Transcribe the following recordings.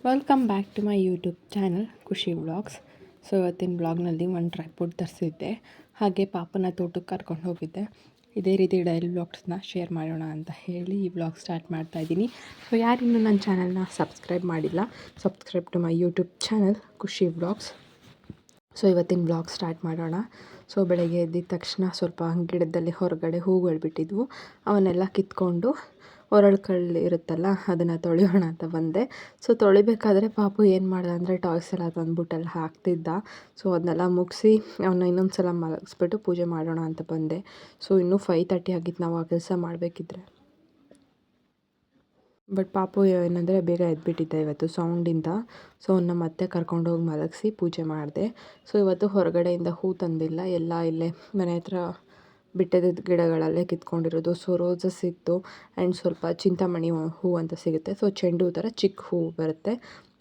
Welcome back to my YouTube channel Khushi vlogs. So ಇವತ್ತಿನ ಬ್ಲಾಗ್ನಲ್ಲಿ ಒಂದು ಟ್ರೈಪೋಡ್ ತರಿಸಿದ್ದೆ, ಹಾಗೆ ಪಾಪನ ತೋಟಕ್ಕೆ ಕರ್ಕೊಂಡು ಹೋಗಿದ್ದೆ. ಇದೇ ರೀತಿ ಡೈಲಿ ವ್ಲಾಗ್ಸ್ನ ಶೇರ್ ಮಾಡೋಣ ಅಂತ ಹೇಳಿ ಈ ವ್ಲಾಗ್ ಸ್ಟಾರ್ಟ್ ಮಾಡ್ತಾಯಿದ್ದೀನಿ. ಸೊ ಯಾರಿನ್ನೂ ನನ್ನ ಚಾನಲ್ನ ಸಬ್ಸ್ಕ್ರೈಬ್ ಮಾಡಿಲ್ಲ, subscribe to my YouTube channel Khushi vlogs. So ಇವತ್ತಿನ ವ್ಲಾಗ್ ಸ್ಟಾರ್ಟ್ ಮಾಡೋಣ. ಸೊ ಬೆಳಗ್ಗೆ ಎದ್ದಿದ ತಕ್ಷಣ ಸ್ವಲ್ಪ ಗಿಡದಲ್ಲಿ ಹೊರಗಡೆ ಹೂಗಳು ಬಿಟ್ಟಿದ್ವು, ಅವನ್ನೆಲ್ಲ ಕಿತ್ಕೊಂಡು ಕಳ್ಳು ಇರುತ್ತಲ್ಲ ಅದನ್ನು ತೊಳೆಯೋಣ ಅಂತ ಬಂದೆ. ಸೊ ತೊಳಿಬೇಕಾದ್ರೆ ಪಾಪು ಏನು ಮಾಡ್ದೆ ಅಂದರೆ ಟಾಯ್ಸ್ ಎಲ್ಲ ತಂದ್ಬಿಟ್ಟೆಲ್ಲ ಹಾಕ್ತಿದ್ದ. ಸೊ ಅದನ್ನೆಲ್ಲ ಮುಗಿಸಿ ಅವನ್ನ ಇನ್ನೊಂದು ಸಲ ಮಲಗಿಸ್ಬಿಟ್ಟು ಪೂಜೆ ಮಾಡೋಣ ಅಂತ ಬಂದೆ. ಸೊ ಇನ್ನೂ 5:30 ಆಗಿತ್ತು ನಾವು ಆ ಕೆಲಸ ಮಾಡಬೇಕಿದ್ರೆ. ಬಟ್ ಪಾಪು ಏನಂದರೆ ಬೇಗ ಎದ್ಬಿಟ್ಟಿದ್ದೆ ಇವತ್ತು ಸೌಂಡಿಂದ. ಸೊ ಅವನ್ನ ಮತ್ತೆ ಕರ್ಕೊಂಡೋಗಿ ಮಲಗಿಸಿ ಪೂಜೆ ಮಾಡಿದೆ. ಸೊ ಇವತ್ತು ಹೊರಗಡೆಯಿಂದ ಹೂ ತಂದಿಲ್ಲ, ಎಲ್ಲ ಇಲ್ಲೇ ಮನೆ ಹತ್ರ ಬಿಟ್ಟದಿದ್ದ ಗಿಡಗಳಲ್ಲೇ ಕಿತ್ಕೊಂಡಿರೋದು. ಸೊ ರೋಸಸ್ ಇತ್ತು ಆ್ಯಂಡ್ ಸ್ವಲ್ಪ ಚಿಂತಾಮಣಿ ಹೂ ಅಂತ ಸಿಗುತ್ತೆ. ಸೊ ಚೆಂಡು ಹೂ ಥರ ಚಿಕ್ಕ ಹೂ ಬರುತ್ತೆ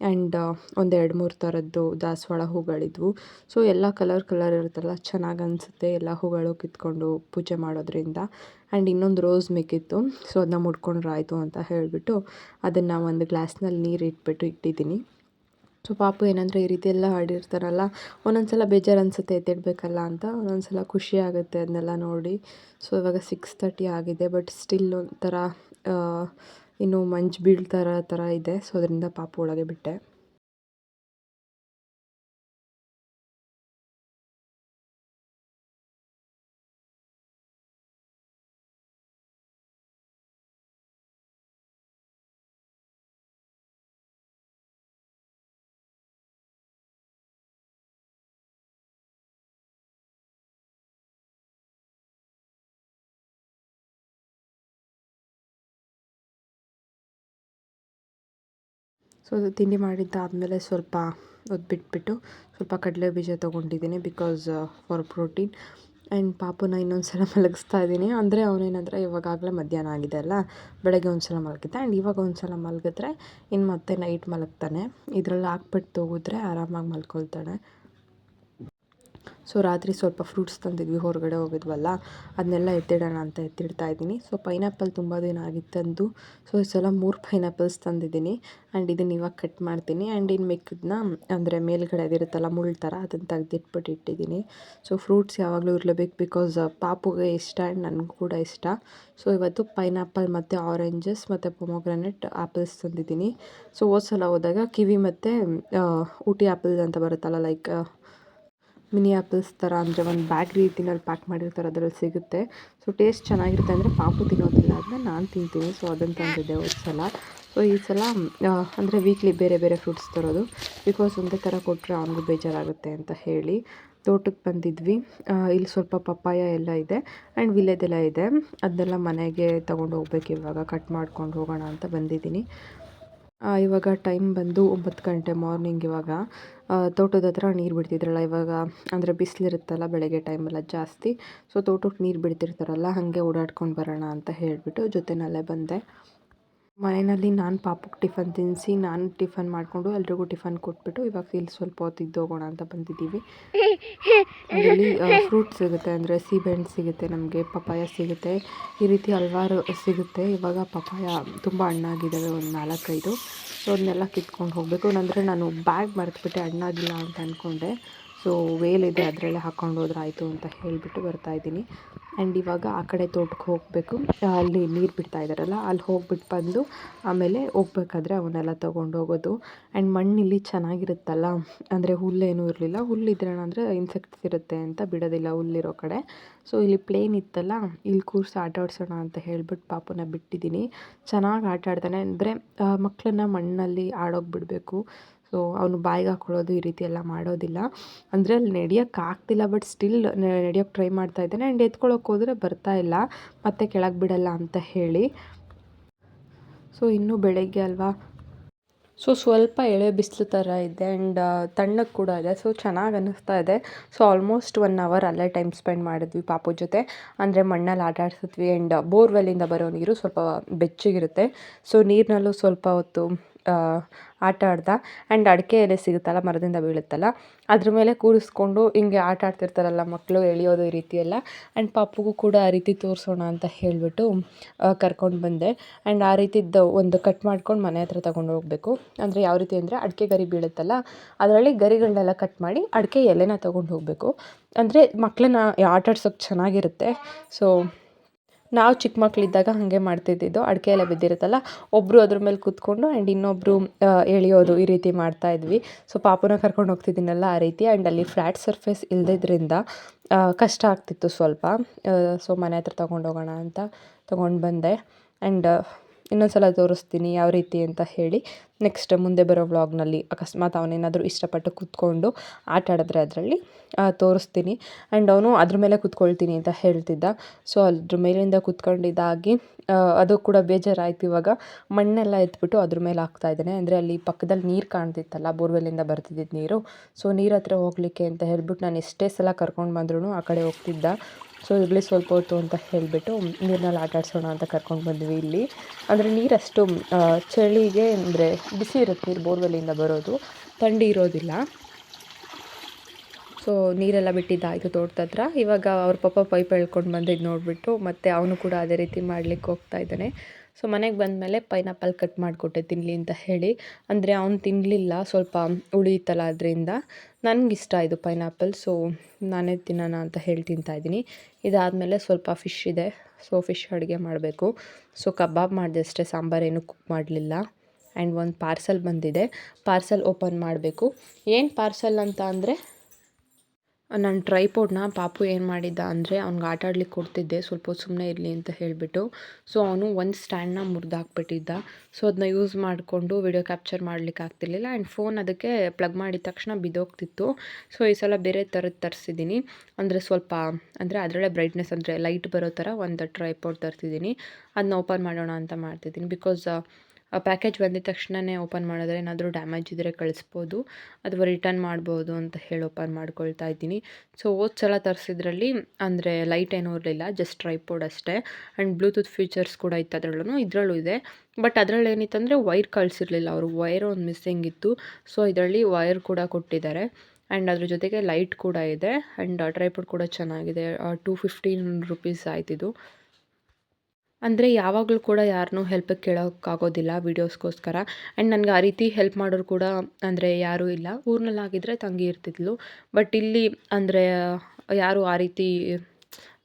ಆ್ಯಂಡ್ ಒಂದು 2-3 ಥರದ್ದು ದಾಸವಾಳ ಹೂಗಳಿದ್ವು. ಸೊ ಎಲ್ಲ ಕಲರ್ ಇರುತ್ತಲ್ಲ, ಚೆನ್ನಾಗಿ ಅನಿಸುತ್ತೆ ಎಲ್ಲ ಹೂಗಳು ಕಿತ್ಕೊಂಡು ಪೂಜೆ ಮಾಡೋದ್ರಿಂದ. ಆ್ಯಂಡ್ ಇನ್ನೊಂದು ರೋಸ್ ಮಿಕ್ಕಿತ್ತು, ಸೊ ಅದನ್ನ ಮುಡ್ಕೊಂಡ್ರೆ ಆಯಿತು ಅಂತ ಹೇಳಿಬಿಟ್ಟು ಅದನ್ನು ಒಂದು ಗ್ಲಾಸ್ನಲ್ಲಿ ನೀರು ಇಟ್ಟಿದ್ದೀನಿ. ಸೊ ಪಾಪು ಏನಂದರೆ ಈ ರೀತಿ ಎಲ್ಲ ಆಡಿರ್ತಾರಲ್ಲ, ಒಂದೊಂದು ಸಲ ಬೇಜಾರು ಅನಿಸುತ್ತೆ ಎತ್ತಿಡಬೇಕಲ್ಲ ಅಂತ, ಒಂದೊಂದು ಸಲ ಖುಷಿ ಆಗುತ್ತೆ ಅದನ್ನೆಲ್ಲ ನೋಡಿ. ಸೊ ಇವಾಗ 6:30 ಆಗಿದೆ, ಬಟ್ ಸ್ಟಿಲ್ ಒಂಥರ ಇನ್ನೂ ಮಂಜು ಥರ ಇದೆ. ಸೊ ಅದರಿಂದ ಪಾಪು ಒಳಗೆ ಬಿಟ್ಟೆ. ಸೊ ಅದು ತಿಂಡಿ ಮಾಡಿದ್ದಾದಮೇಲೆ ಸ್ವಲ್ಪ ಹೊತ್ತು ಬಿಟ್ಬಿಟ್ಟು ಸ್ವಲ್ಪ ಕಡಲೆ ಬೀಜ ತೊಗೊಂಡಿದ್ದೀನಿ, ಬಿಕಾಸ್ ಫಾರ್ ಪ್ರೋಟೀನ್. ಆ್ಯಂಡ್ ಪಾಪುನ ಇನ್ನೊಂದು ಸಲ ಮಲಗಿಸ್ತಾ ಇದ್ದೀನಿ. ಅಂದರೆ ಅವನೇನಂದರೆ ಇವಾಗಲೇ ಮಧ್ಯಾಹ್ನ ಆಗಿದೆ ಅಲ್ಲ, ಬೆಳಗ್ಗೆ ಒಂದು ಸಲ ಮಲಗಿದ್ದೆ ಆ್ಯಂಡ್ ಇವಾಗ ಒಂದು ಸಲ ಮಲಗಿದ್ರೆ ಇನ್ನು ಮತ್ತೆ ನೈಟ್ ಮಲಗ್ತಾನೆ. ಇದರಲ್ಲಿ ಹಾಕ್ಬಿಟ್ಟು ತೋಗಿದ್ರೆ ಆರಾಮಾಗಿ ಮಲ್ಕೊಳ್ತಾನೆ. ಸೊ ರಾತ್ರಿ ಸ್ವಲ್ಪ ಫ್ರೂಟ್ಸ್ ತಂದಿದ್ವಿ, ಹೊರಗಡೆ ಹೋಗಿದ್ವಲ್ಲ, ಅದನ್ನೆಲ್ಲ ಎತ್ತಿಡೋಣ ಅಂತ ಎತ್ತಿಡ್ತಾ ಇದ್ದೀನಿ. ಸೊ ಪೈನಾಪಲ್ ತುಂಬ ದಿನ ಆಗಿತ್ತಂದು, ಸೊ ಈ ಸಲ 3 ಪೈನಾಪಲ್ಸ್ ತಂದಿದ್ದೀನಿ ಆ್ಯಂಡ್ ಇದನ್ನು ಇವಾಗ ಕಟ್ ಮಾಡ್ತೀನಿ. ಆ್ಯಂಡ್ ಇನ್ನು ಮಿಕ್ಕಿದ್ನ ಅಂದರೆ ಮೇಲ್ಗಡೆ ಅದಿರುತ್ತಲ್ಲ ಮುಳ್ಳು ಥರ, ಅದನ್ನು ತೆಗೆದಿಟ್ಬಿಟ್ಟು ಇಟ್ಟಿದ್ದೀನಿ. ಸೊ ಫ್ರೂಟ್ಸ್ ಯಾವಾಗಲೂ ಇರಲೇಬೇಕು, ಬಿಕಾಸ್ ಪಾಪುಗೆ ಇಷ್ಟ ಆ್ಯಂಡ್ ನನಗೂ ಕೂಡ ಇಷ್ಟ. ಸೊ ಇವತ್ತು ಪೈನಾಪಲ್ ಮತ್ತು ಆರೆಂಜಸ್ ಮತ್ತು ಪೊಮೊಗ್ರಾನೆಟ್ ಆ್ಯಪಲ್ಸ್ ತಂದಿದ್ದೀನಿ. ಸೊ ಹೋದ ಸಲ ಹೋದಾಗ ಕಿವಿ ಮತ್ತು ಊಟಿ ಆ್ಯಪಲ್ ಅಂತ ಬರುತ್ತಲ್ಲ, ಲೈಕ್ ಮಿನಿ ಆ್ಯಪಲ್ಸ್ ಥರ, ಅಂದರೆ ಒಂದು ಬ್ಯಾಗ್ ರೀತಿನಲ್ಲಿ ಪ್ಯಾಕ್ ಮಾಡಿರ್ತಾರೆ, ಅದರಲ್ಲಿ ಸಿಗುತ್ತೆ. ಸೊ ಟೇಸ್ಟ್ ಚೆನ್ನಾಗಿರುತ್ತೆ. ಅಂದರೆ ಪಾಪು ತಿನ್ನೋದಿಲ್ಲ, ಆದರೆ ನಾನು ತಿಂತೀನಿ. ಸೊ ಅದನ್ನು ತಂದಿದ್ದೆ ಹೋದ ಸಲ. ಸೊ ಈ ಸಲ ಅಂದರೆ ವೀಕ್ಲಿ ಬೇರೆ ಬೇರೆ ಫ್ರೂಟ್ಸ್ ತರೋದು, ಬಿಕಾಸ್ ಒಂದೇ ಥರ ಕೊಟ್ಟರೆ ಅವನಿಗೂ ಬೇಜಾರಾಗುತ್ತೆ ಅಂತ ಹೇಳಿ ತೋಟಕ್ಕೆ ಬಂದಿದ್ವಿ. ಇಲ್ಲಿ ಸ್ವಲ್ಪ ಪಪ್ಪಾಯ ಎಲ್ಲ ಇದೆ ಆ್ಯಂಡ್ ವಿಲೆದೆಲ್ಲ ಇದೆ, ಅದನ್ನೆಲ್ಲ ಮನೆಗೆ ತೊಗೊಂಡು ಹೋಗ್ಬೇಕು. ಇವಾಗ ಕಟ್ ಮಾಡ್ಕೊಂಡು ಹೋಗೋಣ ಅಂತ ಬಂದಿದ್ದೀನಿ. ಇವಾಗ ಟೈಮ್ ಬಂದು 9 ಗಂಟೆ ಮಾರ್ನಿಂಗ್. ಇವಾಗ ತೋಟದ ಹತ್ರ ನೀರು ಬಿಡ್ತಿದ್ರಲ್ಲ, ಇವಾಗ ಅಂದರೆ ಬಿಸಿಲಿರುತ್ತಲ್ಲ ಬೆಳಗ್ಗೆ ಟೈಮೆಲ್ಲ ಜಾಸ್ತಿ. ಸೊ ತೋಟಕ್ಕೆ ನೀರು ಬಿಡ್ತಿರ್ತಾರಲ್ಲ, ಹಾಗೆ ಓಡಾಡ್ಕೊಂಡು ಬರೋಣ ಅಂತ ಹೇಳಿಬಿಟ್ಟು ಜೊತೆಯಲ್ಲೇ ಬಂದೆ. ಮನೆಯಲ್ಲಿ ನಾನು ಪಾಪುಗೆ ಟಿಫನ್ ತಿನ್ನಿಸಿ, ನಾನು ಟಿಫನ್ ಮಾಡಿಕೊಂಡು ಎಲ್ರಿಗೂ ಟಿಫನ್ ಕೊಟ್ಬಿಟ್ಟು ಇವಾಗ ಇಲ್ಲಿ ಸ್ವಲ್ಪ ಹೊತ್ತು ಇದ್ದೋಗೋಣ ಅಂತ ಬಂದಿದ್ದೀವಿ. ಅದರಲ್ಲಿ ಫ್ರೂಟ್ಸ್ ಸಿಗುತ್ತೆ, ಅಂದರೆ ಸೀಬೆಹಣ್ಣು ಸಿಗುತ್ತೆ, ನಮಗೆ ಪಪ್ಪಾಯ ಸಿಗುತ್ತೆ, ಈ ರೀತಿ ಹಲವಾರು ಸಿಗುತ್ತೆ. ಇವಾಗ ಪಪ್ಪಾಯ ತುಂಬ ಹಣ್ಣಾಗಿದ್ದಾವೆ, ಒಂದು 4-5. ಸೊ ಅದನ್ನೆಲ್ಲ ಕಿತ್ಕೊಂಡು ಹೋಗಬೇಕು. ಅಂದರೆ ನಾನು ಬ್ಯಾಗ್ ಮರೆತುಬಿಟ್ಟೆ, ಹಣ್ಣಾಗಿಲ್ಲ ಅಂತ ಅಂದ್ಕೊಂಡೆ. ಸೊ ವೇಲಿದೆ, ಅದರಲ್ಲೇ ಹಾಕ್ಕೊಂಡು ಹೋದ್ರೆ ಆಯಿತು ಅಂತ ಹೇಳಿಬಿಟ್ಟು ಬರ್ತಾಯಿದ್ದೀನಿ. ಆ್ಯಂಡ್ ಇವಾಗ ಆ ಕಡೆ ತೋಟಕ್ಕೆ ಹೋಗಬೇಕು, ಅಲ್ಲಿ ನೀರು ಬಿಡ್ತಾ ಇದ್ದಾರಲ್ಲ, ಅಲ್ಲಿ ಹೋಗ್ಬಿಟ್ಟು ಬಂದು ಆಮೇಲೆ ಹೋಗ್ಬೇಕಾದ್ರೆ ಅವನ್ನೆಲ್ಲ ತೊಗೊಂಡು ಹೋಗೋದು. ಆ್ಯಂಡ್ ಮಣ್ಣಿಲ್ಲಿ ಚೆನ್ನಾಗಿರುತ್ತಲ್ಲ, ಅಂದರೆ ಹುಲ್ಲೇನೂ ಇರಲಿಲ್ಲ. ಹುಲ್ಲಿದ್ರೆ ಅಂದರೆ ಇನ್ಸೆಕ್ಟ್ಸ್ ಇರುತ್ತೆ ಅಂತ ಬಿಡೋದಿಲ್ಲ ಹುಲ್ಲಿರೋ ಕಡೆ. ಸೊ ಇಲ್ಲಿ ಪ್ಲೇನ್ ಇತ್ತಲ್ಲ, ಇಲ್ಲಿ ಕೂರಿಸಿ ಆಟ ಆಡಿಸೋಣ ಅಂತ ಹೇಳ್ಬಿಟ್ಟು ಪಾಪುನ ಬಿಟ್ಟಿದ್ದೀನಿ. ಚೆನ್ನಾಗಿ ಆಟ ಆಡ್ತಾನೆ. ಅಂದರೆ ಮಕ್ಕಳನ್ನ ಮಣ್ಣಲ್ಲಿ ಆಡೋಗಿ ಬಿಡಬೇಕು. ಸೊ ಅವನು ಬಾಯಿಗೆ ಹಾಕ್ಕೊಳ್ಳೋದು ಈ ರೀತಿ ಎಲ್ಲ ಮಾಡೋದಿಲ್ಲ. ಅಂದರೆ ಅಲ್ಲಿ ನಡೆಯೋಕ್ಕಾಗ್ತಿಲ್ಲ, ಬಟ್ ಸ್ಟಿಲ್ ನಡೆಯೋಕ್ಕೆ ಟ್ರೈ ಮಾಡ್ತಾ ಇದ್ದಾನೆ. ಆ್ಯಂಡ್ ಎತ್ಕೊಳ್ಳೋಕೆ ಹೋದರೆ ಬರ್ತಾಯಿಲ್ಲ, ಮತ್ತೆ ಕೆಳಗೆ ಬಿಡಲ್ಲ ಅಂತ ಹೇಳಿ. ಸೊ ಇನ್ನೂ ಬೆಳಗ್ಗೆ ಅಲ್ವಾ, ಸೊ ಸ್ವಲ್ಪ ಎಳೆ ಬಿಸಿಲು ಥರ ಇದೆ ಆ್ಯಂಡ್ ತಣ್ಣಗೆ ಕೂಡ ಇದೆ. ಸೊ ಚೆನ್ನಾಗಿ ಅನ್ನಿಸ್ತಾ ಇದೆ. ಸೊ ಆಲ್ಮೋಸ್ಟ್ 1 ಅವರ್ ಅಲ್ಲೇ ಟೈಮ್ ಸ್ಪೆಂಡ್ ಮಾಡಿದ್ವಿ ಪಾಪು ಜೊತೆ. ಅಂದರೆ ಮಣ್ಣಲ್ಲಿ ಆಟ ಆಡಿಸಿದ್ವಿ ಆ್ಯಂಡ್ ಬೋರ್ವೆಲ್ಲಿಂದ ಬರೋ ನೀರು ಸ್ವಲ್ಪ ಬೆಚ್ಚಗಿರುತ್ತೆ. ಸೊ ನೀರಿನಲ್ಲೂ ಸ್ವಲ್ಪ ಹೊತ್ತು ಆಟ ಆಡ್ದ. ಆ್ಯಂಡ್ ಅಡಿಕೆ ಎಲೆ ಸಿಗುತ್ತಲ್ಲ, ಮರದಿಂದ ಬೀಳುತ್ತಲ್ಲ, ಅದ್ರ ಮೇಲೆ ಕೂರಿಸ್ಕೊಂಡು ಹಿಂಗೆ ಆಟ ಆಡ್ತಿರ್ತಾರಲ್ಲ ಮಕ್ಕಳು, ಎಳೆಯೋದು ಈ ರೀತಿ ಎಲ್ಲ. ಆ್ಯಂಡ್ ಪಾಪುಗೂ ಕೂಡ ಆ ರೀತಿ ತೋರಿಸೋಣ ಅಂತ ಹೇಳಿಬಿಟ್ಟು ಕರ್ಕೊಂಡು ಬಂದೆ. ಆ್ಯಂಡ್ ಆ ರೀತಿದ್ದು ಒಂದು ಕಟ್ ಮಾಡ್ಕೊಂಡು ಮನೆ ಹತ್ರ ತಗೊಂಡು ಹೋಗಬೇಕು. ಅಂದರೆ ಯಾವ ರೀತಿ ಅಂದರೆ, ಅಡಿಕೆ ಗರಿ ಬೀಳುತ್ತಲ್ಲ, ಅದರಲ್ಲಿ ಗರಿಗಳನ್ನೆಲ್ಲ ಕಟ್ ಮಾಡಿ ಅಡಿಕೆ ಎಲೆನ ತೊಗೊಂಡು ಹೋಗಬೇಕು. ಅಂದರೆ ಮಕ್ಕಳನ್ನ ಆಟ ಆಡ್ಸೋಕ್ಕೆ ಚೆನ್ನಾಗಿರುತ್ತೆ. ಸೊ ನಾವು ಚಿಕ್ಕ ಮಕ್ಕಳಿದ್ದಾಗ ಹಾಗೆ ಮಾಡ್ತಿದ್ದಿದ್ದು. ಅಡಿಕೆ ಎಲೆ ಬಿದ್ದಿರುತ್ತಲ್ಲ, ಒಬ್ಬರು ಅದ್ರ ಮೇಲೆ ಕೂತ್ಕೊಂಡು ಆ್ಯಂಡ್ ಇನ್ನೊಬ್ಬರು ಎಳೆಯೋದು ಈ ರೀತಿ ಮಾಡ್ತಾಯಿದ್ವಿ. ಸೊ ಪಾಪುನ ಕರ್ಕೊಂಡು ಹೋಗ್ತಿದ್ದೀನಲ್ಲ ಆ ರೀತಿ. ಆ್ಯಂಡ್ ಅಲ್ಲಿ ಫ್ಲ್ಯಾಟ್ ಸರ್ಫೇಸ್ ಇಲ್ಲದಿದ್ರಿಂದ ಕಷ್ಟ ಆಗ್ತಿತ್ತು ಸ್ವಲ್ಪ. ಸೊ ಮನೆ ಹತ್ರ ತೊಗೊಂಡೋಗೋಣ ಅಂತ ತೊಗೊಂಡು ಬಂದೆ. ಆ್ಯಂಡ್ ಇನ್ನೊಂದು ಸಲ ತೋರಿಸ್ತೀನಿ ಯಾವ ರೀತಿ ಅಂತ ಹೇಳಿ. ನೆಕ್ಸ್ಟ್ ಮುಂದೆ ಬರೋ ವ್ಲಾಗ್ನಲ್ಲಿ ಅಕಸ್ಮಾತ್ ಅವನೇನಾದರೂ ಇಷ್ಟಪಟ್ಟು ಕೂತ್ಕೊಂಡು ಆಟ ಆಡಿದ್ರೆ ಅದರಲ್ಲಿ ತೋರಿಸ್ತೀನಿ. ಆ್ಯಂಡ್ ಅವನು ಅದ್ರ ಮೇಲೆ ಕೂತ್ಕೊಳ್ತೀನಿ ಅಂತ ಹೇಳ್ತಿದ್ದ. ಸೊ ಅದ್ರ ಮೇಲಿಂದ ಕೂತ್ಕೊಂಡಿದ್ದಾಗಿ ಅದು ಕೂಡ ಬೇಜಾರಾಯ್ತು. ಇವಾಗ ಮಣ್ಣೆಲ್ಲ ಎತ್ಬಿಟ್ಟು ಅದ್ರ ಮೇಲೆ ಹಾಕ್ತಾಯಿದ್ದಾನೆ. ಅಂದರೆ ಅಲ್ಲಿ ಪಕ್ಕದಲ್ಲಿ ನೀರು ಕಾಣ್ತಿತ್ತಲ್ಲ, ಬೋರ್ವೆಲ್ಲಿಂದ ಬರ್ತಿದ್ದಿದ್ದು ನೀರು. ಸೊ ನೀರು ಹತ್ರ ಹೋಗಲಿಕ್ಕೆ ಅಂತ ಹೇಳ್ಬಿಟ್ಟು ನಾನು ಎಷ್ಟೇ ಸಲ ಕರ್ಕೊಂಡು ಬಂದ್ರೂ ಆ ಕಡೆ ಹೋಗ್ತಿದ್ದ. ಸೊ ಇರಲಿ ಸ್ವಲ್ಪ ಹೊತ್ತು ಅಂತ ಹೇಳಿಬಿಟ್ಟು ನೀರಿನಲ್ಲಿ ಆಟ ಆಡಿಸೋಣ ಅಂತ ಕರ್ಕೊಂಡು ಬಂದ್ವಿ ಇಲ್ಲಿ. ಅಂದರೆ ನೀರಷ್ಟು ಚಳಿಗೆ ಅಂದರೆ ಬಿಸಿ ಇರುತ್ತೆ ನೀರು, ಬೋರ್ವೆಲ್ಲಿಂದ ಬರೋದು, ಥಂಡಿ ಇರೋದಿಲ್ಲ. ಸೊ ನೀರೆಲ್ಲ ಬಿಟ್ಟಿದ್ದಾಯಿತು ತೋಟದ ಹತ್ರ. ಇವಾಗ ಅವ್ರ ಪಾಪ ಪೈಪ್ ಎಳ್ಕೊಂಡು ಬಂದಿದ್ದು ನೋಡಿಬಿಟ್ಟು ಮತ್ತೆ ಅವನು ಕೂಡ ಅದೇ ರೀತಿ ಮಾಡಲಿಕ್ಕೆ ಹೋಗ್ತಾ ಇದ್ದಾನೆ. ಸೊ ಮನೆಗೆ ಬಂದಮೇಲೆ ಪೈನಾಪಲ್ ಕಟ್ ಮಾಡಿಕೊಟ್ಟೆ ತಿನ್ನಲಿ ಅಂತ ಹೇಳಿ. ಅಂದರೆ ಅವ್ನು ತಿನ್ನಲಿಲ್ಲ, ಸ್ವಲ್ಪ ಉಳಿಯಿತಲ್ಲ ಅದರಿಂದ. ನನಗಿಷ್ಟ ಇದು ಪೈನಾಪಲ್, ಸೊ ನಾನೇ ತಿನ್ನೋಣ ಅಂತ ಹೇಳಿ ತಿಂತಾಯಿದ್ದೀನಿ. ಇದಾದಮೇಲೆ ಸ್ವಲ್ಪ ಫಿಶ್ ಇದೆ, ಸೊ ಫಿಶ್ ಅಡುಗೆ ಮಾಡಬೇಕು. ಸೊ ಕಬಾಬ್ ಮಾಡಿದೆ ಅಷ್ಟೇ, ಸಾಂಬಾರೇನು ಕುಕ್ ಮಾಡಲಿಲ್ಲ. ಆ್ಯಂಡ್ ಒಂದು ಪಾರ್ಸಲ್ ಬಂದಿದೆ, ಪಾರ್ಸಲ್ ಓಪನ್ ಮಾಡಬೇಕು. ಏನು ಪಾರ್ಸಲ್ ಅಂತ ಅಂದರೆ, ನಾನು ಟ್ರೈಪೋಡ್ನ ಪಾಪು ಏನು ಮಾಡಿದ್ದ ಅಂದರೆ, ಅವ್ನಿಗೆ ಆಟ ಆಡ್ಲಿಕ್ಕೆ ಕೊಡ್ತಿದ್ದೆ ಸ್ವಲ್ಪ ಹೊತ್ತು ಸುಮ್ಮನೆ ಇರಲಿ ಅಂತ ಹೇಳಿಬಿಟ್ಟು. ಸೊ ಅವನು ಒಂದು ಸ್ಟ್ಯಾಂಡ್ನ ಮುರಿದಾಕ್ಬಿಟ್ಟಿದ್ದ. ಸೊ ಅದನ್ನ ಯೂಸ್ ಮಾಡಿಕೊಂಡು ವಿಡಿಯೋ ಕ್ಯಾಪ್ಚರ್ ಮಾಡ್ಲಿಕ್ಕೆ ಆಗ್ತಿರ್ಲಿಲ್ಲ. ಆ್ಯಂಡ್ ಫೋನ್ ಅದಕ್ಕೆ ಪ್ಲಗ್ ಮಾಡಿದ ತಕ್ಷಣ ಬಿದ್ದೋಗ್ತಿತ್ತು. ಸೊ ಈ ಸಲ ಬೇರೆ ಥರದ್ದು ತರಿಸಿದ್ದೀನಿ. ಅಂದರೆ ಸ್ವಲ್ಪ ಅಂದರೆ ಅದರಲ್ಲೇ ಬ್ರೈಟ್ನೆಸ್ ಅಂದರೆ ಲೈಟ್ ಬರೋ ಥರ ಒಂದು ಟ್ರೈಪೋಡ್ ತರ್ತಿದ್ದೀನಿ. ಅದನ್ನ ಓಪನ್ ಮಾಡೋಣ ಅಂತ ಮಾಡ್ತಿದ್ದೀನಿ. ಬಿಕಾಸ್ ಪ್ಯಾಕೇಜ್ ಬಂದಿದ ತಕ್ಷಣವೇ ಓಪನ್ ಮಾಡಿದ್ರೆ ಏನಾದರೂ ಡ್ಯಾಮೇಜ್ ಇದ್ದರೆ ಕಳಿಸ್ಬೋದು, ಅಥವಾ ರಿಟರ್ನ್ ಮಾಡ್ಬೋದು ಅಂತ ಹೇಳಿ ಓಪನ್ ಮಾಡ್ಕೊಳ್ತಾ ಇದ್ದೀನಿ. ಸೊ ಹೋದ ಸಲ ತರಿಸಿದ್ರಲ್ಲಿ ಅಂದರೆ ಲೈಟ್ ಏನೂ ಇರಲಿಲ್ಲ, ಜಸ್ಟ್ ಟ್ರೈಪೋಡ್ ಅಷ್ಟೇ. ಆ್ಯಂಡ್ ಬ್ಲೂಟೂತ್ ಫೀಚರ್ಸ್ ಕೂಡ ಇತ್ತು ಅದರಲ್ಲೂ, ಇದರಲ್ಲೂ ಇದೆ. ಬಟ್ ಅದರಲ್ಲಿ ಏನಿತ್ತಂದರೆ ವೈರ್ ಕಳಿಸಿರಲಿಲ್ಲ ಅವರು, ವೈರ್ ಒಂದು ಮಿಸ್ಸಿಂಗ್ ಇತ್ತು. ಸೊ ಇದರಲ್ಲಿ ವೈರ್ ಕೂಡ ಕೊಟ್ಟಿದ್ದಾರೆ. ಆ್ಯಂಡ್ ಅದ್ರ ಜೊತೆಗೆ ಲೈಟ್ ಕೂಡ ಇದೆ. ಆ್ಯಂಡ್ ಟ್ರೈಪೋಡ್ ಕೂಡ ಚೆನ್ನಾಗಿದೆ. 215 ರುಪೀಸ್ ಆಯ್ತಿದು. ಅಂದರೆ ಯಾವಾಗಲೂ ಕೂಡ ಯಾರನ್ನೂ ಹೆಲ್ಪಿಗೆ ಕೇಳೋಕ್ಕಾಗೋದಿಲ್ಲ ವೀಡಿಯೋಸ್ಗೋಸ್ಕರ. ಆ್ಯಂಡ್ ನನಗೆ ಆ ರೀತಿ ಹೆಲ್ಪ್ ಮಾಡೋರು ಕೂಡ ಅಂದರೆ ಯಾರೂ ಇಲ್ಲ. ಊರಿನಲ್ಲಾಗಿದ್ದರೆ ತಂಗಿ ಇರ್ತಿದ್ಳು. ಬಟ್ ಇಲ್ಲಿ ಅಂದರೆ ಯಾರೂ ಆ ರೀತಿ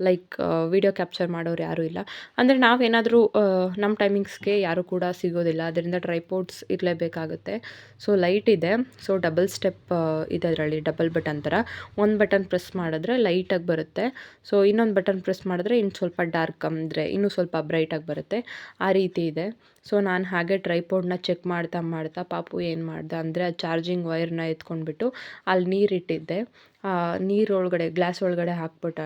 ಲೈಕ್ ವೀಡಿಯೋ ಕ್ಯಾಪ್ಚರ್ ಮಾಡೋರು ಯಾರೂ ಇಲ್ಲ. ಅಂದರೆ ನಾವೇನಾದರೂ ನಮ್ಮ ಟೈಮಿಂಗ್ಸ್ಗೆ ಯಾರೂ ಕೂಡ ಸಿಗೋದಿಲ್ಲ, ಅದರಿಂದ ಟ್ರೈಪೋಡ್ಸ್ ಇರಲೇಬೇಕಾಗುತ್ತೆ. ಸೊ ಲೈಟ್ ಇದೆ. ಸೊ ಡಬಲ್ ಸ್ಟೆಪ್ ಇದೆ ಅದರಲ್ಲಿ, ಡಬಲ್ ಬಟನ್ ಥರ. ಒಂದು ಬಟನ್ ಪ್ರೆಸ್ ಮಾಡಿದ್ರೆ ಲೈಟಾಗಿ ಬರುತ್ತೆ. ಸೊ ಇನ್ನೊಂದು ಬಟನ್ ಪ್ರೆಸ್ ಮಾಡಿದ್ರೆ ಇನ್ನು ಸ್ವಲ್ಪ ಡಾರ್ಕ್ ಅಂದರೆ ಇನ್ನೂ ಸ್ವಲ್ಪ ಬ್ರೈಟಾಗಿ ಬರುತ್ತೆ, ಆ ರೀತಿ ಇದೆ. ಸೊ ನಾನು ಹಾಗೆ ಟ್ರೈಪೋಡ್ನ ಚೆಕ್ ಮಾಡ್ತಾ ಪಾಪು ಏನು ಮಾಡ್ದೆ ಅಂದರೆ, ಆ ಚಾರ್ಜಿಂಗ್ ವೈರ್ನ ಎತ್ಕೊಂಡ್ಬಿಟ್ಟು ಅಲ್ಲಿ ನೀರಿಟ್ಟಿದ್ದೆ. ನೀರೊಳಗಡೆ ಗ್ಲಾಸ್ ಒಳಗಡೆ ಹಾಕ್ಬಿಟ್ಟ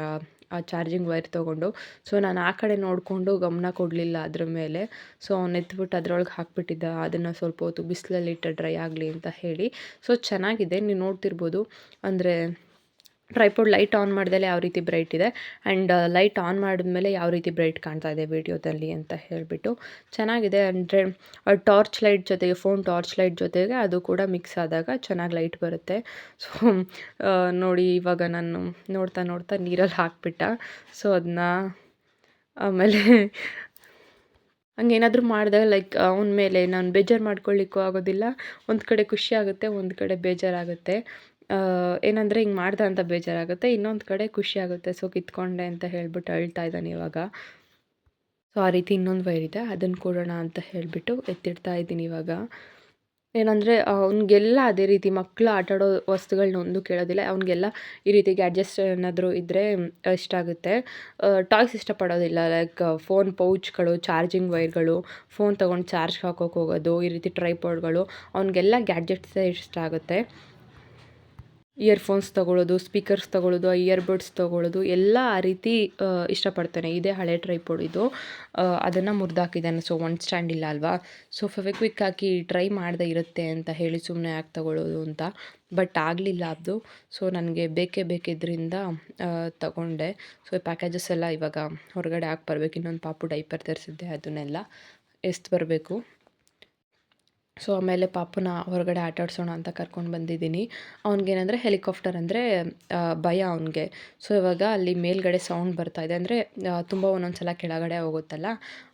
ಆ ಚಾರ್ಜಿಂಗ್ ವೈರ್ ತೊಗೊಂಡು. ಸೊ ನಾನು ಆ ಕಡೆ ನೋಡಿಕೊಂಡು ಗಮನ ಕೊಡಲಿಲ್ಲ ಅದ್ರ ಮೇಲೆ. ಸೊ ಅವ್ನು ಎತ್ಬಿಟ್ಟು ಅದರೊಳಗೆ ಹಾಕ್ಬಿಟ್ಟಿದ್ದ. ಅದನ್ನು ಸ್ವಲ್ಪ ಹೊತ್ತು ಬಿಸಿಲಲ್ಲಿಟ್ಟು ಡ್ರೈ ಆಗಲಿ ಅಂತ ಹೇಳಿ. ಸೊ ಚೆನ್ನಾಗಿದೆ, ನೀವು ನೋಡ್ತಿರ್ಬೋದು. ಅಂದರೆ ಟ್ರೈಪೋಡ್ ಲೈಟ್ ಆನ್ ಮಾಡ್ದಲೇ ಯಾವ ರೀತಿ ಬ್ರೈಟ್ ಇದೆ, ಆ್ಯಂಡ್ ಲೈಟ್ ಆನ್ ಮಾಡಿದ್ಮೇಲೆ ಯಾವ ರೀತಿ ಬ್ರೈಟ್ ಕಾಣ್ತಾ ಇದೆ ವೀಡಿಯೋದಲ್ಲಿ ಅಂತ ಹೇಳಿಬಿಟ್ಟು ಚೆನ್ನಾಗಿದೆ. ಅಂದರೆ ಟಾರ್ಚ್ ಲೈಟ್ ಜೊತೆಗೆ, ಫೋನ್ ಟಾರ್ಚ್ ಲೈಟ್ ಜೊತೆಗೆ ಅದು ಕೂಡ ಮಿಕ್ಸ್ ಆದಾಗ ಚೆನ್ನಾಗಿ ಲೈಟ್ ಬರುತ್ತೆ. ಸೊ ನೋಡಿ ಇವಾಗ ನಾನು ನೋಡ್ತಾ ನೀರಲ್ಲಿ ಹಾಕ್ಬಿಟ್ಟ. ಸೊ ಅದನ್ನ ಆಮೇಲೆ ಹಂಗೇನಾದರೂ ಮಾಡಿದಾಗ ಲೈಕ್ ಅವನ ಮೇಲೆ ನಾನು ಬೇಜಾರು ಮಾಡ್ಕೊಳ್ಳಿಕ್ಕೂ ಆಗೋದಿಲ್ಲ. ಒಂದು ಕಡೆ ಖುಷಿ ಆಗುತ್ತೆ, ಒಂದು ಕಡೆ ಬೇಜಾರಾಗುತ್ತೆ. ಏನಂದರೆ ಹಿಂಗೆ ಮಾಡ್ದೆ ಅಂತ ಬೇಜಾರಾಗುತ್ತೆ, ಇನ್ನೊಂದು ಕಡೆ ಖುಷಿ ಆಗುತ್ತೆ. ಸೊ ಕಿತ್ಕೊಂಡೆ ಅಂತ ಹೇಳ್ಬಿಟ್ಟು ಅಳ್ತಾ ಇದ್ದಾನೆ ಇವಾಗ. ಸೊ ಆ ರೀತಿ ಇನ್ನೊಂದು ವೈರ್ ಇದೆ, ಅದನ್ನು ಕೊಡೋಣ ಅಂತ ಹೇಳಿಬಿಟ್ಟು ಎತ್ತಿಡ್ತಾ ಇದ್ದೀನಿ ಇವಾಗ. ಏನಂದರೆ ಅವ್ನಿಗೆಲ್ಲ ಅದೇ ರೀತಿ ಮಕ್ಕಳು ಆಟಾಡೋ ವಸ್ತುಗಳನ್ನ ಒಂದು ಕೇಳೋದಿಲ್ಲ. ಅವ್ನಿಗೆಲ್ಲ ಈ ರೀತಿ ಗ್ಯಾಡ್ಜೆಟ್ಸ್ ಏನಾದರೂ ಇದ್ದರೆ ಇಷ್ಟ ಆಗುತ್ತೆ. ಟಾಯ್ಸ್ ಇಷ್ಟಪಡೋದಿಲ್ಲ. ಲೈಕ್ ಫೋನ್ ಪೌಚ್ಗಳು, ಚಾರ್ಜಿಂಗ್ ವೈರ್ಗಳು, ಫೋನ್ ತೊಗೊಂಡು ಚಾರ್ಜ್ಗೆ ಹಾಕೋಕೆ ಹೋಗೋದು, ಈ ರೀತಿ ಟ್ರೈಪಾಡ್ಗಳು, ಅವ್ನಿಗೆಲ್ಲ ಗ್ಯಾಡ್ಜೆಟ್ಸೇ ಇಷ್ಟ ಆಗುತ್ತೆ. ಇಯರ್ಫೋನ್ಸ್ ತೊಗೊಳ್ಳೋದು, ಸ್ಪೀಕರ್ಸ್ ತೊಗೊಳ್ಳೋದು, ಇಯರ್ಬಡ್ಸ್ ತೊಗೊಳ್ಳೋದು ಎಲ್ಲ ಆ ರೀತಿ ಇಷ್ಟಪಡ್ತಾನೆ. ಇದೇ ಹಳೆ ಟ್ರೈಪೋಡ್ ಇದು. ಅದನ್ನು ಮುರಿದಾಕಿದ್ದಾನೆ. ಸೊ ಒಂದು ಸ್ಟ್ಯಾಂಡ್ ಇಲ್ಲ ಅಲ್ವಾ. ಸೊ ಫೆವಿಕ್ವಿಕ್ ಹಾಕಿ ಟ್ರೈ ಮಾಡಿದೆ ಇರುತ್ತೆ ಅಂತ ಹೇಳಿ ಸುಮ್ಮನೆ ಯಾಕೆ ತೊಗೊಳ್ಳೋದು ಅಂತ, ಬಟ್ ಆಗಲಿಲ್ಲ ಅದು. ಸೊ ನನಗೆ ಬೇಕಿದ್ದರಿಂದ ತಗೊಂಡೆ. ಸೊ ಪ್ಯಾಕೇಜಸ್ ಎಲ್ಲ ಇವಾಗ ಹೊರಗಡೆ ಹಾಕಿ ಬರಬೇಕು. ಇನ್ನೊಂದು ಪಾಪು ಡೈಪರ್ ತರಿಸಿದ್ದೆ, ಅದನ್ನೆಲ್ಲ ಎಸ್ದು ಬರಬೇಕು. ಸೊ ಆಮೇಲೆ ಪಾಪುನ ಹೊರಗಡೆ ಆಟಾಡ್ಸೋಣ ಅಂತ ಕರ್ಕೊಂಡು ಬಂದಿದ್ದೀನಿ. ಅವ್ನಿಗೇನಂದರೆ ಹೆಲಿಕಾಪ್ಟರ್ ಅಂದರೆ ಭಯ ಅವನಿಗೆ. ಸೊ ಇವಾಗ ಅಲ್ಲಿ ಮೇಲ್ಗಡೆ ಸೌಂಡ್ ಬರ್ತಾ ಇದೆ. ಅಂದರೆ ತುಂಬ ಒಂದೊಂದು ಸಲ ಕೆಳಗಡೆ ಹೋಗುತ್ತಲ್ಲ,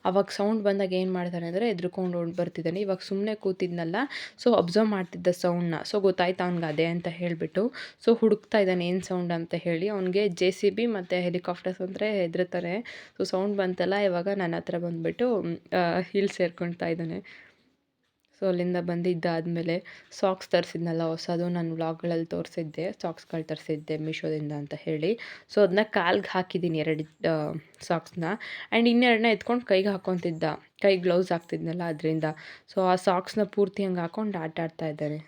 ಆವಾಗ ಸೌಂಡ್ ಬಂದಾಗ ಏನು ಮಾಡ್ತಾನೆ ಅಂದರೆ ಹೆದ್ರುಕೊಂಡು ಓಡಿ ಬರ್ತಿದ್ದಾನೆ. ಇವಾಗ ಸುಮ್ಮನೆ ಕೂತಿದ್ನಲ್ಲ, ಸೊ ಅಬ್ಸರ್ವ್ ಮಾಡ್ತಿದ್ದ ಸೌಂಡನ್ನ. ಸೊ ಗೊತ್ತಾಯ್ತು ಅವ್ನಿಗೆ ಅದೇ ಅಂತ ಹೇಳಿಬಿಟ್ಟು, ಸೊ ಹುಡುಕ್ತಾ ಇದ್ದಾನೆ ಏನು ಸೌಂಡ್ ಅಂತ ಹೇಳಿ. ಅವ್ನಿಗೆ JCB ಮತ್ತು ಹೆಲಿಕಾಪ್ಟರ್ಸ್ ಅಂದರೆ ಹೆದರ್ತಾನೆ. ಸೊ ಸೌಂಡ್ ಬಂತಲ್ಲ, ಇವಾಗ ನನ್ನ ಹತ್ರ ಬಂದುಬಿಟ್ಟು ಹಿಲ್ ಸೇರ್ಕೊಳ್ತಾ ಇದ್ದಾನೆ. ಸೊ ಅಲ್ಲಿಂದ ಬಂದಿದ್ದಾದಮೇಲೆ ಸಾಕ್ಸ್ ತರಿಸಿದ್ನಲ್ಲ ಹೊಸದು, ನಾನು ವ್ಲಾಗ್ಗಳಲ್ಲಿ ತೋರಿಸಿದ್ದೆ ಸಾಕ್ಸ್ಗಳು ತರಿಸಿದ್ದೆ ಮೀಶೋದಿಂದ ಅಂತ ಹೇಳಿ. ಸೊ ಅದನ್ನ ಕಾಲ್ಗೆ ಹಾಕಿದ್ದೀನಿ 2 ಸಾಕ್ಸ್‌ನ. ಆ್ಯಂಡ್ ಇನ್ನೆರಡನ್ನ ಎತ್ಕೊಂಡು ಕೈಗೆ ಹಾಕ್ಕೊತಿದ್ದ, ಕೈಗೆ ಗ್ಲೌಸ್ ಹಾಕ್ತಿದ್ನಲ್ಲ ಅದರಿಂದ. ಸೊ ಆ ಸಾಕ್ಸ್‌ನ ಪೂರ್ತಿ ಹಂಗೆ ಹಾಕ್ಕೊಂಡು ಆಟ ಆಡ್ತಾ ಇದ್ದಾನೆ.